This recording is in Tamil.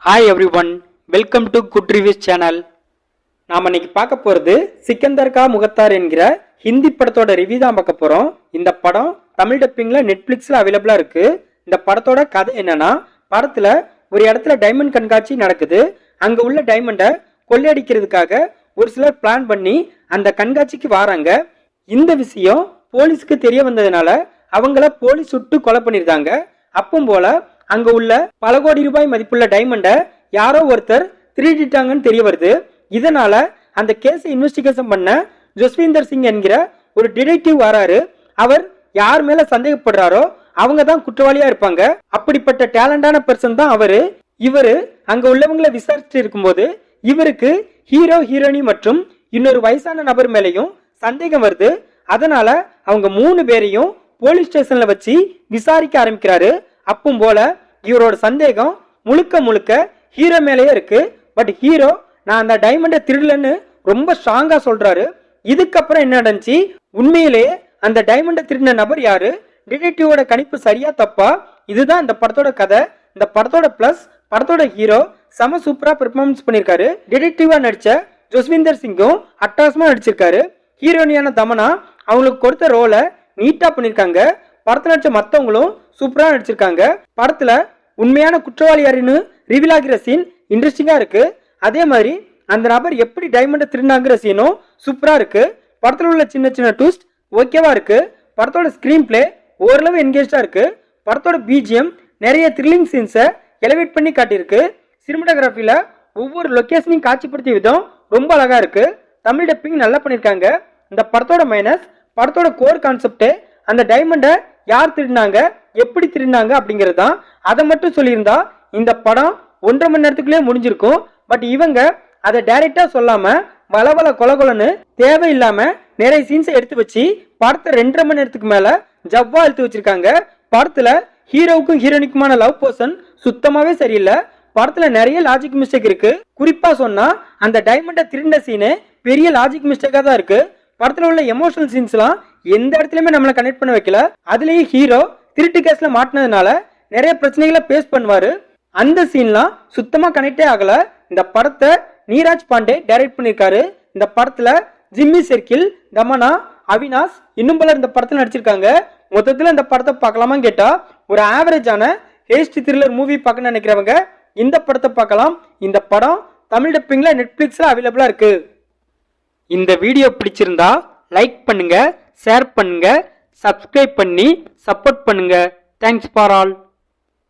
Hi every one, welcome to good reviews channel. நாம் இன்னைக்கு பார்க்க போகிறது சிக்கந்தர் கா முகத்தார் என்கிற ஹிந்தி படத்தோட ரிவ்யூ தான் பார்க்க போகிறோம். இந்த படம் தமிழ் டப்பிங்கில் நெட்ஃப்ளிக்ஸில் அவைலபிளாக இருக்குது. இந்த படத்தோட கதை என்னன்னா, படத்தில் ஒரு இடத்துல டைமண்ட் கண்காட்சி நடக்குது. அங்கே உள்ள டைமண்டை கொள்ளையடிக்கிறதுக்காக ஒரு சிலர் பிளான் பண்ணி அந்த கண்காட்சிக்கு வராங்க. இந்த விஷயம் போலீஸ்க்கு தெரிய வந்ததுனால அவங்கள போலீஸ் சுட்டு கொலை பண்ணிருந்தாங்க. அப்பவும் போல அங்க உள்ள பல கோடி ரூபாய் மதிப்புள்ள டைமண்டை யாரோ ஒருத்தர் திருடிட்டாங்கன்னு தெரிய வருது. இதனால அந்த கேஸை இன்வெஸ்டிகேஷன் பண்ண ஜஸ்வீந்தர் சிங் என்கிற ஒரு டிடெக்டிவ் வராரு. அவர் யார் மேல சந்தேகப்படுறாரோ அவங்க தான் குற்றவாளியா இருப்பாங்க. அப்படிப்பட்ட டேலண்டான பர்சன் தான் அவரு. இவரு அங்க உள்ளவங்களை விசாரிச்சுட்டு இருக்கும்போது இவருக்கு ஹீரோ ஹீரோயினி மற்றும் இன்னொரு வயசான நபர் மேலையும் சந்தேகம் வருது. அதனால அவங்க 3 பேரையும் போலீஸ் ஸ்டேஷன்ல வச்சு விசாரிக்க ஆரம்பிக்கிறாரு. அப்பும் போல இவரோட சந்தேகம் முழுக்க முழுக்க ஹீரோ மேலேயே இருக்கு. பட் ஹீரோ நான் அந்த டைமண்டை திருடலன்னு ரொம்ப ஸ்ட்ராங்கா சொல்றாரு. இதுக்கப்புறம் என்ன நடந்துச்சு, உண்மையிலேயே அந்த டைமண்டை திருடின நபர் யாரு, டிடெக்டிவோட கணிப்பு சரியா தப்பா, இதுதான் இந்த படத்தோட கதை. இந்த படத்தோட பிளஸ் படத்தோட ஹீரோ செம சூப்பரா பெர்ஃபார்மன்ஸ் பண்ணிருக்காரு. டிடெக்டிவா நடிச்ச ஜஸ்வீந்தர் சிங்கும் அட்டகாசமா நடிச்சிருக்காரு. ஹீரோயினியான தமனா அவங்களுக்கு கொடுத்த ரோலை நீட்டா பண்ணிருக்காங்க. படத்துல நடிச்ச மத்தவங்களும் சூப்பரா நடிச்சிருக்காங்க. படத்துல உண்மையான குற்றவாளி யாருன்னு ரிவீல் ஆகிற சீன் இன்ட்ரெஸ்டிங்கா இருக்கு. அதே மாதிரி அந்த நபர் எப்படி டைமண்டை திருடினாங்கிற சீனும் சூப்பரா இருக்கு. படத்துல உள்ள சின்ன சின்ன ட்விஸ்ட் ஓகேவா இருக்கு. படத்தோட ஸ்கிரீன் பிளே ஓரளவு என்கேஜா இருக்கு. படத்தோட பிஜிஎம் நிறைய த்ரில்லிங் சீன்ஸை எலிவேட் பண்ணி காட்டியிருக்கு. சினிமாட்டோகிராஃபில ஒவ்வொரு லொகேஷனையும் காட்சிப்படுத்திய விதம் ரொம்ப அழகா இருக்கு. தமிழ் டப்பிங் நல்லா பண்ணிருக்காங்க. இந்த படத்தோட மைனஸ் படத்தோட கோர் கான்செப்ட் அந்த டைமண்டை யார் திருடினாங்க, எப்படி திருடினாங்க அப்படிங்கிறது தான். அதை மட்டும் சொல்லியிருந்தா இந்த படம் 1.5 மணி நேரத்துக்குள்ளே முடிஞ்சிருக்கும். பட் இவங்க அதை டைரக்டா சொல்லாம வளவள கொலகொலன்னு தேவையில்லாம நிறைய சீன்ஸை எடுத்து வச்சு படத்தை 2.5 மணி நேரத்துக்கு மேல ஜவ்வா எடுத்து வச்சிருக்காங்க. படத்துல ஹீரோவுக்கும் ஹீரோனிக்குமான லவ் போர்ஷன் சுத்தமாவே சரியில்லை. படத்துல நிறைய லாஜிக் மிஸ்டேக் இருக்கு. குறிப்பா சொன்னா அந்த டைமண்டை திருடின சீனு பெரிய லாஜிக் மிஸ்டேக்கா தான் இருக்கு. படத்துல உள்ள எமோஷனல் சீன்ஸ் எல்லாம் எந்த இடத்துலயுமே நம்மளை கனெக்ட் பண்ண வைக்கல. அதுலயே ஹீரோ திருட்டு கேஸ்ல மாட்டினதுனால நிறைய பிரச்சனைகளை பேஸ் பண்ணுவாரு. அந்த சீன்லாம் சுத்தமா கனெக்டே ஆகல. இந்த படத்தை நீராஜ் பாண்டே டைரக்ட் பண்ணிருக்காரு. இந்த படத்துல ஜிம்மி செர்கில், தமனா, அவினாஷ் இன்னும் பலர் இந்த படத்துல நடிச்சிருக்காங்க. மொத்தத்துல இந்த படத்தை பார்க்கலாமான்னு கேட்டா ஒரு ஆவரேஜான ஹேஸ்ட் த்ரில்லர் மூவி பார்க்க நினைக்கிறவங்க இந்த படத்தை பார்க்கலாம். இந்த படம் தமிழ் டப்பிங்ல நெட்ஃபிளிக்ஸ்ல அவைலபிளா இருக்கு. இந்த வீடியோ பிடிச்சிருந்தா லைக் பண்ணுங்க, ஷேர் பண்ணுங்க, சப்ஸ்கிரைப் பண்ணி சப்போர்ட் பண்ணுங்க. Thanks for all.